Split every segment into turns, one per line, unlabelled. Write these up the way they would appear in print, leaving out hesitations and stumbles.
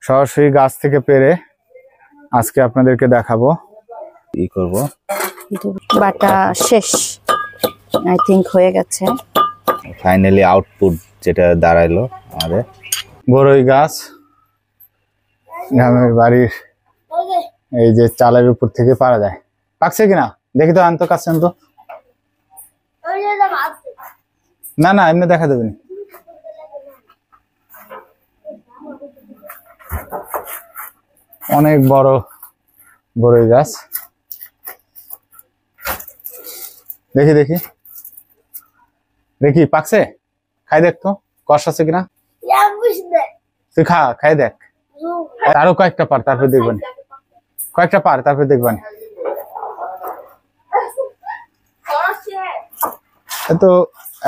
সরাসরি গাছ থেকে পেরে আজকে আপনাদেরকে দেখাবো কি করব।
বাটা শেষ, আই থিংক হয়ে গেছে।
ফাইনালি আউটপুট যেটা দাঁড়াইলো আমাদের বড়ই গাছ গ্রামের বাড়ির এই যে চালের উপর থেকে পারা যায়। পাকছে কিনা দেখি তো, আনতো কাছে আনতো। না না এমনি দেখা দেবেন। অনেক বড় বড়ই গাছ, দেখি দেখি দেখি পাকছে, খাই দেখ তো কষ আছে কিনা। তুই খাই দেখ, আরো কয়েকটা পার তারপর দেখবেন, কয়েকটা পার তারপর দেখবেন। তো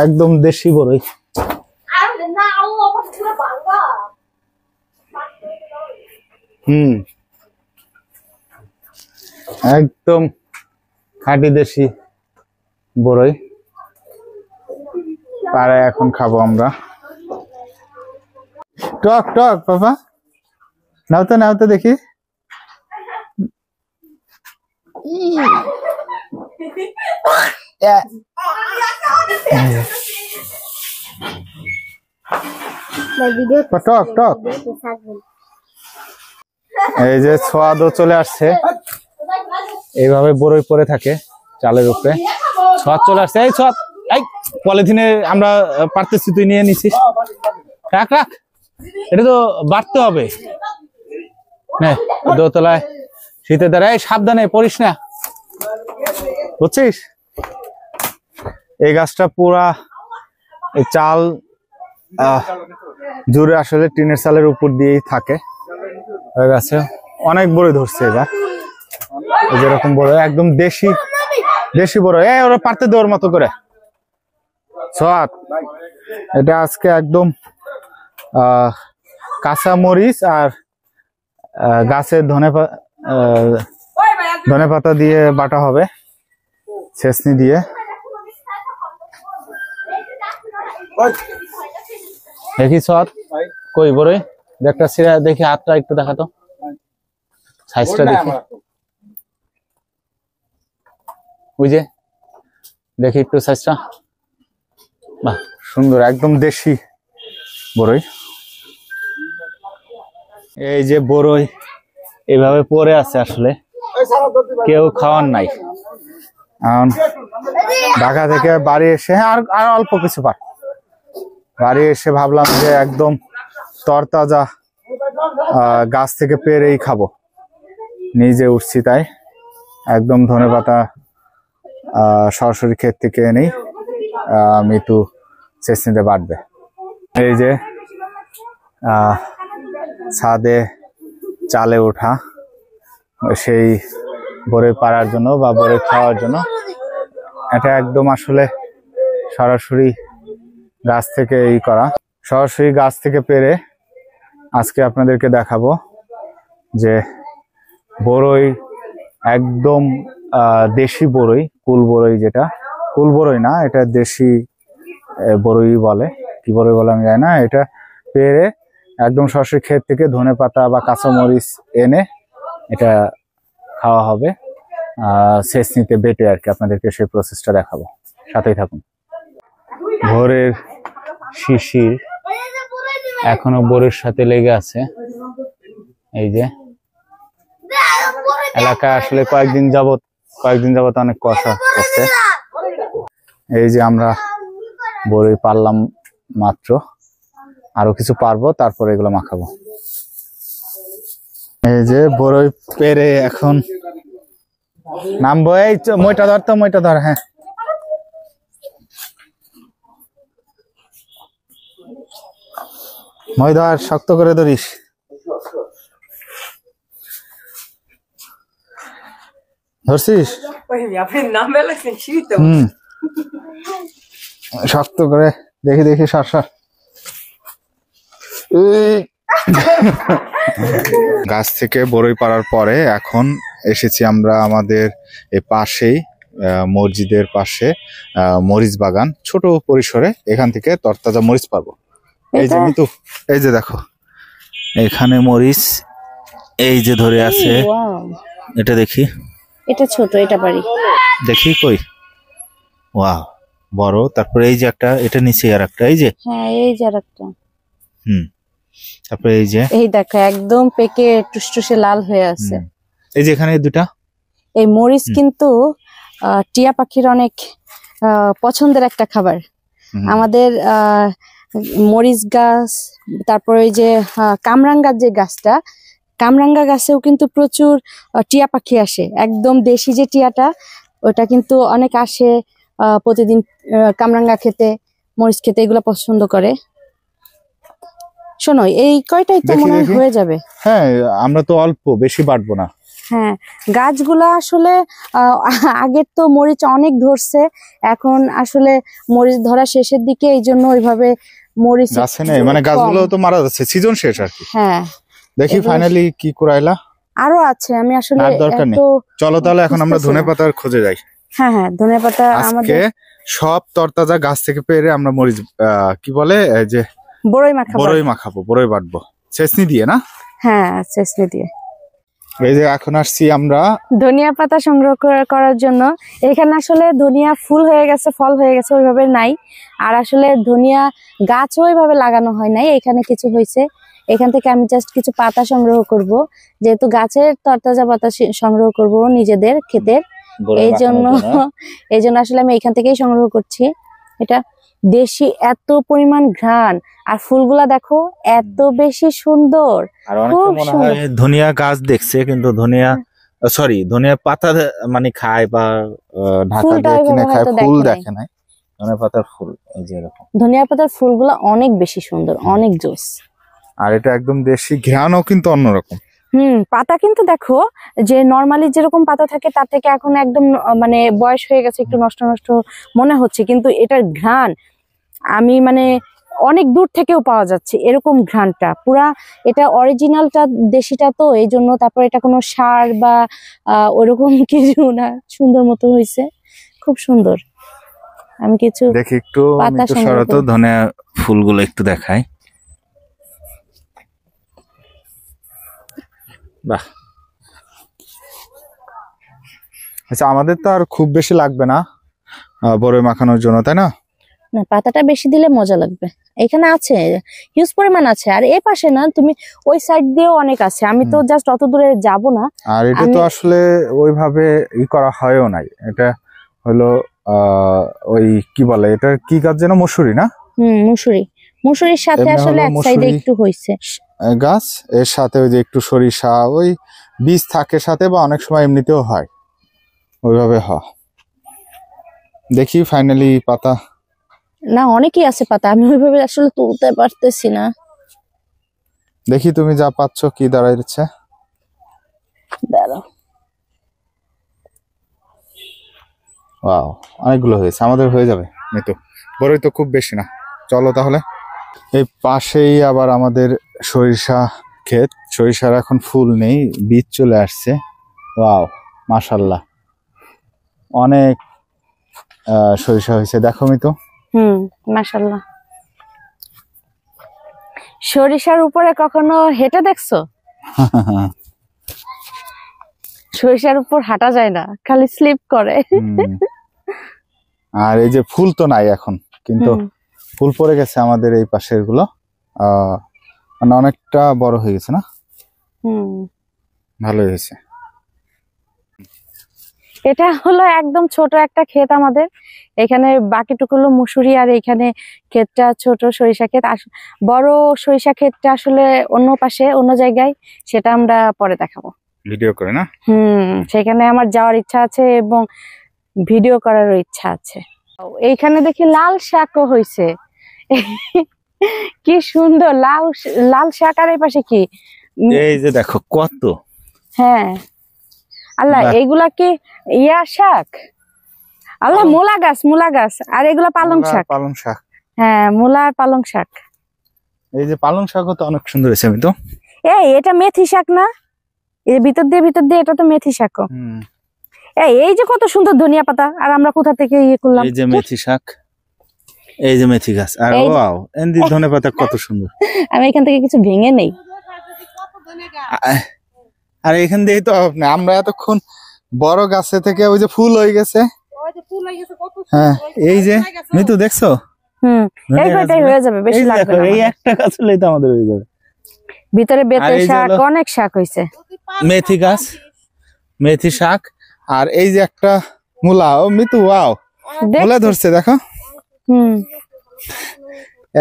একদম দেশি বড়ই, একদম খাঁটি দেশি বড়ই পারে এখন খাবো আমরা। টক টক বাবা, নাও তো দেখি। টক টক, এই যে সোয়াদও চলে আসছে। এইভাবে বড়ই পড়ে থাকে চালের উপরে, সোয়াদ চলে আসছে। এই সোয়াদ, এই পলিথিনে আমরা পারতেছি, তুই নিয়ে নিছিস, রাখ রাখ, এটা তো বাড়তে হবে। হ্যাঁ দোতলায় শীতে দাঁড়ায়, সাবধানে পড়িস না, বুঝছিস। এই গাছটা পুরা এই চাল জুড়ে আসলে টিনের চালের উপর দিয়েই থাকে। ওই গাছে অনেক বড়ই ধরছে এবার, যেরকম বড় একদম দেশি বড়। ওরা পারতে দেওয়ার মতো করে সোয়াদ। এটা আজকে একদম কাঁচা মরিচ আর গাছের ধনে পাতা দিয়ে বাটা হবে, ছেঁচনি দিয়ে। দেখি সোয়াদ কই বড়ই, একটা সিরা দেখি, হাতটা একটু দেখাতো, সাইজটা দেখি। ওই যে দেখি একটু সাইজটা, বাহ সুন্দর, একদম দেশি বড়ই। এই যে বড়ই এইভাবে পড়ে আছে, আসলে কেউ খাওয়ার নাই। ঢাকা থেকে বাড়ি এসে আর অল্প কিছু পার বাড়ি এসে ভাবলাম যে একদম তরতাজা গাছ থেকে পেরেই খাবো। নিজে উঠছি তাই একদম ধনেপাতা সরাসরি ক্ষেত থেকে এনেই মিতু ছেঁচনিতে বাটবে। এই যে ছাদে চালে ওঠা সেই বড়ই পাড়ার জন্য বা বড়ই খাওয়ার জন্য, এটা একদম আসলে সরাসরি গাছ থেকে করা। সরাসরি গাছ থেকে পেরে আজকে আপনাদেরকে দেখাবো যে বড়ই একদম দেশি বড়ই, কুল বড়ই, যেটা কুল বড়ই না, এটা দেশি বড়ই বলে, কি বড়ই বলে আমি জানি না। এটা পেরে একদম সরাসরি ক্ষেত থেকে ধনেপাতা বা কাঁচামরিচ এনে এটা খাওয়া হবে ছেঁচনিতে বেটে আর কি। আপনাদেরকে সেই প্রসেসটা দেখাবো, সাথেই থাকুন। ভোরের শিশির এখনো বড়ির সাথে লেগে আছে। এই যে এলাকা আসলে কয়েকদিন যাবত অনেক কুয়াশা করছে। এই যে আমরা বড়ি পারলাম মাত্র, আরো কিছু পারবো, তারপরে এগুলো মাখাবো। এই যে বড়ই পেরে এখন নামবো। এই মইটা ধর তো, মইটা ধর। হ্যাঁ মই ধর, শক্ত করে ধরিস। ধরছিস? শক্ত করে, দেখি দেখি, সর সর। গাছ থেকে বড়ই পাড়ার পরে এখন এসেছি আমরা আমাদের এই পাশেই মসজিদের পাশে মরিচ বাগান, ছোট পরিসরে। এখান থেকে তরতাজা মরিচ পাবো। এই যে মিতু, এই যে দেখো, এখানে মরিচ এই যে ধরে আছে,
ওয়াও,
এটা দেখি,
এটা ছোট, এটা পারি।
দেখি কই, ওয়াও বড়। তারপরে এই যে একটা, এটা নিচে আর একটা, এই যে,
হ্যাঁ এই যে আরেকটা।
তারপরে এই যে,
এই দেখো একদম পেকে টুসটুসে লাল হয়ে আছে।
এই যে এখানে দুটা।
এই মরিচ কিন্তু টিয়া পাখির অনেক পছন্দের একটা খাবার। আমাদের মরিচ গাছ, তারপরে ওই যে কামরাঙ্গার যে গাছটা, কামরাঙ্গা গাছেও কিন্তু প্রচুর টিয়া পাখি আসে। একদম দেশি যে টিয়াটা, ওটা কিন্তু অনেক আসে প্রতিদিন কামরাঙ্গা খেতে, মরিচ খেতে, এগুলো পছন্দ করে। শোনো, এই কয়টাই তো মনে হয় হয়ে যাবে।
হ্যাঁ, আমরা তো অল্প, বেশি বাড়বো না।
হ্যাঁ, গাছগুলা আসলে আগের তো মরিচ অনেক ধরছে, এখন আসলে মরিচ ধরা শেষের দিকে, এই জন্য ওইভাবে মরিচ
গাছে নেই, মানে গাছগুলো তো মারা যাচ্ছে, সিজন শেষ আর কি।
হ্যাঁ,
দেখি ফাইনালি কি কুড়াইলা।
আরো আছে, আমি আসলে
দরকার নেই, চলো তাহলে এখন আমরা ধনেপাতার খোঁজে যাই।
হ্যাঁ হ্যাঁ, ধনেপাতা আমাদের
সব তরতাজা গাছ থেকে পেরে আমরা মরিচ কি বলে যে
বড়ই মাখাবো,
বড়ই মাখাবো, বড়ই বাটবো চেসনি দিয়ে না?
হ্যাঁ, চেসনি দিয়ে।
এই যে এখন আসছি আমরা
ধনিয়া পাতা সংগ্রহ করার জন্য। এখানে আসলে ধনিয়া ফুল হয়ে গেছে, ফল হয়ে গেছে, ওইভাবে নাই। আর আসলে ধনিয়া গাছও ওইভাবে লাগানো হয় নাই, এখানে কিছু হয়েছে। এখান থেকে আমি জাস্ট কিছু পাতা সংগ্রহ করব, যেহেতু গাছের তরতাজা পাতা সংগ্রহ করব নিজেদের ক্ষেতের, এই জন্য আসলে আমি এখান থেকেই সংগ্রহ করছি। এটা দেশি, এত পরিমাণ ঘ্রাণ, আর ফুলগুলা দেখো এত বেশি সুন্দর।
আর অনেকে মনে হয় ধনিয়া গাছ দেখছে, কিন্তু ধনিয়া ধনিয়া পাতা মানে খায় বা ঢাকা দিয়ে কিনে খায়, ফুল দেখে নাই। ধনিয়া পাতার ফুল এই যে এরকম,
ধনিয়া পাতার ফুলগুলা অনেক বেশি সুন্দর, অনেক জোস।
আর এটা একদম দেশি, ঘ্রাণও কিন্তু অন্যরকম।
পাতা কিন্তু দেখো যে নরমালি যেরকম পাতা থাকে তার থেকে এখন একদম মানে বয়স হয়ে গেছে, একটু নষ্ট নষ্ট মনে হচ্ছে, কিন্তু এটার ঘ্রাণ আমি মানে অনেক দূর থেকেও পাওয়া যাচ্ছে এরকম ঘ্রাণটা পুরা। এটা অরিজিনালটা, দেশিটা তো, এই জন্য। তারপর এটা কোনো সার বা ওরকম কিছু না, সুন্দর মতো হয়েছে, খুব সুন্দর। আমি কিছু
দেখি একটু, তো ধনিয়া ফুলগুলো একটু দেখাই। বাহ, আচ্ছা, আমাদের তো আর খুব বেশি লাগবে না বড়ই মাখানোর জন্য, তাই না?
না, পাতাটা বেশি দিলে মজা লাগবে। এখানে আছে, হিউজ পরিমাণ আছে। আর এই পাশে না, তুমি ওই সাইড দিয়েও অনেক আছে, আমি তো জাস্ট অত দূরে যাব না।
আর এটা তো আসলে ওইভাবে করা হয়ও নাই। এটা হলো ওই কি বলে, এটা কি গাছ যেন, মসুরি না?
মুসুরির সাথে আসলে এক সাইডে একটু হইছে
গাছ, এর সাথে ওই যে একটু সরিষা, ওই বীজ থাকে সাথে, বা অনেক সময় এমনিতেও হয়, ওইভাবে হয়। দেখি ফাইনালি পাতা
না, অনেকই আছে পাতা, আমি ওইভাবে আসলে তুলতে পারতেছি না।
দেখি তুমি যা পাচ্ছ কি দাঁড়াইছে।
দাঁড়াও,
ওয়াও, অনেকগুলো হয়েছে, আমাদের হয়ে যাবে। তো বড়ই তো খুব বেশি না। চলো তাহলে, এই পাশেই আবার আমাদের সরিষা ক্ষেত। সরিষার এখন ফুল নেই, বীজ চলে আসছে। ওয়াও, মাশাআল্লাহ, অনেক সরিষা হয়েছে, দেখো মিতু।
মাশাআল্লাহ। সরিষার উপরে কখনো হেঁটে দেখছো? সরিষার উপর হাঁটা যায় না, খালি স্লিপ করে।
আর এই যে ফুল তো নাই এখন, কিন্তু ফুল পড়ে গেছে আমাদের এই পাশের গুলো, মানে অনেকটা বড় হয়ে গেছে না? ভালোই হয়েছে।
এটা হলো একদম ছোট একটা ক্ষেত আমাদের। এখানে বাকিটুকু হলো মুসুরি, আর এখানে ক্ষেতটা ছোট সরিষা ক্ষেত। বড় সরিষা ক্ষেতটা আসলে অন্য পাশে, অন্য জায়গায়, সেটা আমরা পরে দেখাবো
ভিডিও করে না।
সেখানে আমার যাওয়ার ইচ্ছা আছে এবং ভিডিও করারও ইচ্ছা আছে। এইখানে দেখি লাল শাকও হয়েছে, কি সুন্দর লাল লাল শাক। আর এই পাশে কি,
এই যে দেখো কত।
হ্যাঁ, আল্লাহ, এইগুলা কি ইয়া শাক? আল্লাহ, মূলা গাছ। আর এগুলা পালং শাক। হ্যাঁ, মূলা আর পালং শাক।
এই যে পালং শাকও তো অনেক সুন্দর হয়েছে। আমি তো
এটা মেথি শাক না? এই ভিতর দিয়ে এটা তো মেথি শাক। এই যে কত সুন্দর ধনিয়া পাতা, আর আমরা কোথা থেকে ইয়ে করলাম।
এই যে মেথি শাক, এই যে মেথি গাছ, আর ওয়াও, এন্দি ধনেপাতা কত সুন্দর।
আমি এখান থেকে কিছু ভেঙে নেই।
আর এখান দিয়েই তো অভাব নেই, আমরা এতক্ষণ বড় গাছে থেকে ওই যে ফুল হয়ে গেছে। হ্যাঁ এই যে মিতু দেখছো,
এই কয়টাই হয়ে যাবে, বেশি লাগবে না।
এই একটা গাছ হলেই তো আমাদের হয়ে যাবে।
ভিতরে বেতে শাক, অনেক শাক হয়েছে,
মেথি গাছ, মেথি শাক। আর এই যে একটা মূলা, ও মিতু ওয়াও মূলা ধরছে দেখো।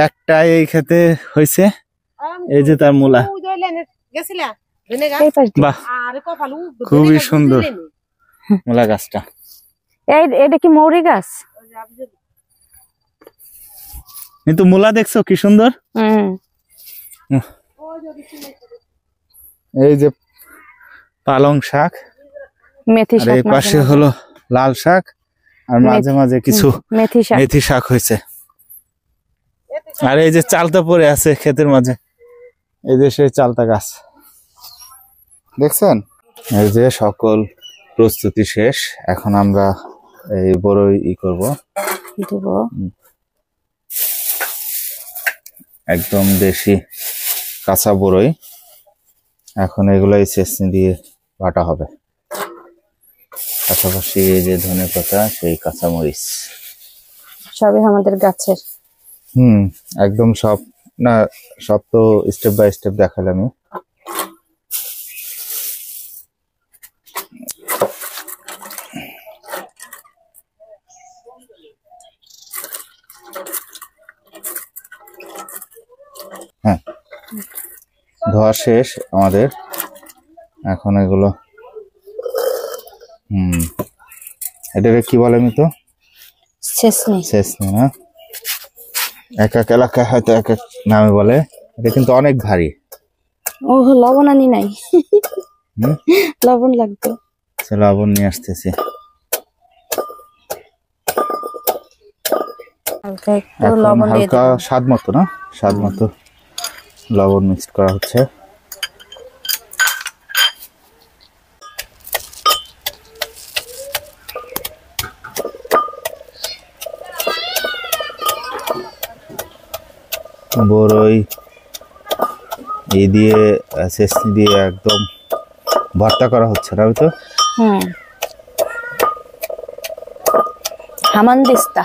একটা এই খেতে হয়েছে, এই যে তার মূলা। বাহ খুবই সুন্দর মূলা গাছটা।
এটা কি মৌরি গাছ?
কিন্তু মূলা দেখছো কি সুন্দর। এই যে পালং শাক,
মেথি শাক,
এই পাশে হলো লাল শাক, আর মাঝে মাঝে কিছু মেথি শাক হয়েছে। আর এই যে চালতা পড়ে আছে ক্ষেতের মাঝে, এই যে সেই চালতা গাছ দেখছেন। এই যে সকল প্রস্তুতি শেষ, এখন আমরা এই বড়ই করব, একদম দেশি কাঁচা বড়ই। এখন এগুলাই চেঁচনি দিয়ে বাটা হবে, পাশাপাশি এই যে ধনেপাতা, সেই কাঁচামরিচ,
সবই আমাদের গাছের।
একদম সব না, সব তো স্টেপ বাই স্টেপ দেখালাম আমি। হ্যাঁ ধোয়া শেষ আমাদের, এখন এগুলো এটাকে কি বলে আমি তো চেঁচনি না, এক এক এলাকায় হয়তো এক এক নামে বলে। এটা কিন্তু অনেক ভারী।
ও লবণ আনি নাই, লবণ লাগবে,
লবণ নিয়ে আসতেছি। হালকা স্বাদ মতো না, স্বাদ মতো লবণ মিক্সড করা হচ্ছে। বড়ই এই দিয়ে চেঁচনি দিয়ে একদম ভর্তা করা হচ্ছে না তো।
হামানদিস্তা।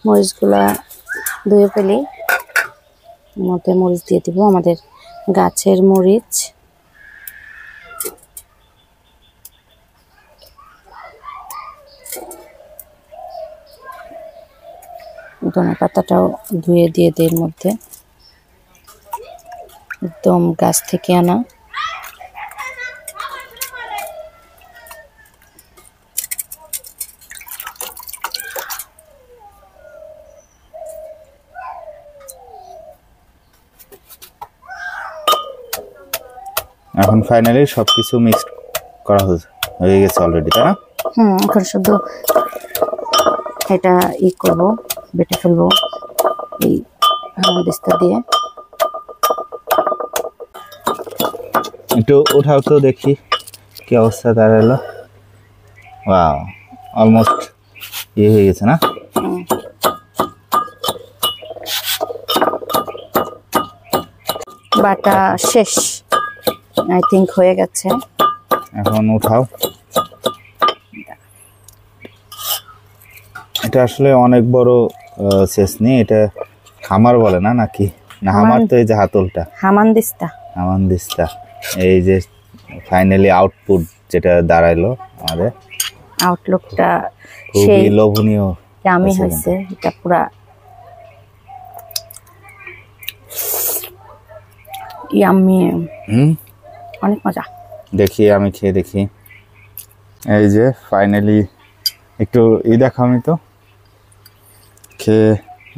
মরিচগুলা ধুয়ে ফেলি, মধ্যে মরিচ দিয়ে দিব, আমাদের গাছের মরিচ। ধনে পাতাটাও ধুয়ে দিয়ে দেই মধ্যে, একদম গাছ থেকে আনা।
এখন ফাইনালি সবকিছু মিক্সড করা হয়ে গেছে অলরেডি, তাই না?
এখন শুধু এটা করব, বেটে ফেলবো এই হামানদিস্তা দিয়ে।
একটু উঠাও তো দেখি কি অবস্থা দাঁড়ালো। ওয়াও অলমোস্ট হয়ে গেছে না?
বাটা শেষ, আই থিংক হয়ে গেছে।
এখন উঠাও। এটা আসলে অনেক বড় চেঁচনি, এটা হামার বলে না নাকি? না হামার তো এই যে হাতলটা, হামানদিস্তা। এই যে ফাইনালি আউটপুট যেটা দাঁড়াইলো, আমাদের
আউটলুকটা
খুবই লোভনীয়,
ইয়ামি হয়েছে। এটা পুরা ইয়ামি, অনেক মজা।
দেখি আমি খেয়ে দেখি। এই যে ফাইনালি একটু দেখো, আমি তো খেয়ে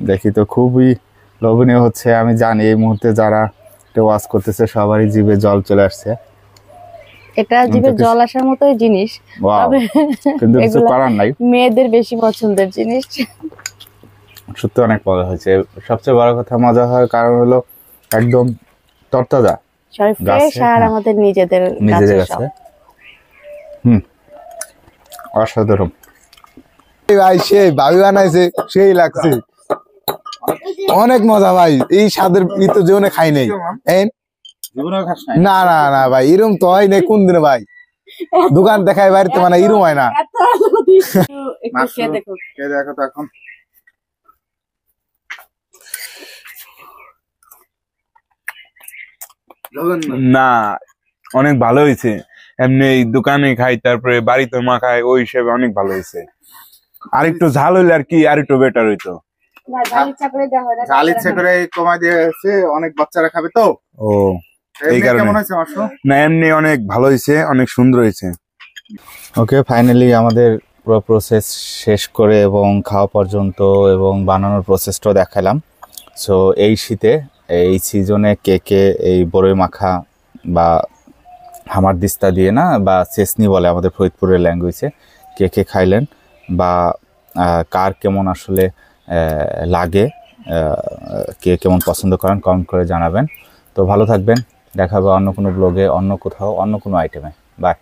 দেখি তো খুবই লোভনীয় হচ্ছে। আমি জানি এই মুহূর্তে যারা ওয়াচ করতেছে সবারই জিভে জল চলে আসছে।
এটা জিভে জল আসার মতোই জিনিস, তবে
কিন্তু কিছু করার নাই,
মেয়েদের বেশি পছন্দের জিনিস।
সত্যি অনেক মজা হয়েছে। সবচেয়ে বড় কথা মজা হওয়ার কারণ হলো একদম তরতাজা,
ফ্রেশ, আর আমাদের নিজেদের
কাছে। অসাধারণ।
ভাই সেই ভাবি বানাইছে সেই লাগছে অনেক মজা ভাই এই স্বাদের ভিতর জীবনে খাই নাই না না না ভাই এরম তো হয় নাই কোন দিনে ভাই দোকান দেখায় বাড়িতে মানে এরম হয় না
দেখো তো এখন
না অনেক ভালো হয়েছে এমনি এই দোকানে খাই তারপরে বাড়িতে মা খাই ওই হিসেবে অনেক ভালো হয়েছে আর একটু ঝাল হইলে আর কি আর একটু বেটার হইতো
ঝাল ইচ্ছে করে কমাই দিয়েছে অনেক বাচ্চারা খাবে তো
ও এই
এমনি
কারণে
কেমন হয়েছে মাংস?
না এমনি অনেক ভালো হয়েছে অনেক সুন্দর হয়েছে
ওকে ফাইনালি আমাদের পুরো প্রসেস শেষ করে এবং খাওয়া পর্যন্ত এবং বানানোর প্রসেসটাও দেখালাম। সো এই শীতে এই সিজনে কে কে এই বড়ই মাখা বা হামারদিস্তা দিয়ে না বা চেসনি বলে আমাদের ফরিদপুরের ল্যাঙ্গুয়েজে কে কে খাইলেন বা কার কেমন আসলে লাগে কে কেমন পছন্দ করেন কমেন্ট করে জানাবেন। তো ভালো থাকবেন, দেখা হবে অন্য কোনো ব্লগে, অন্য কোথাও, অন্য কোনো আইটেমে। বাই।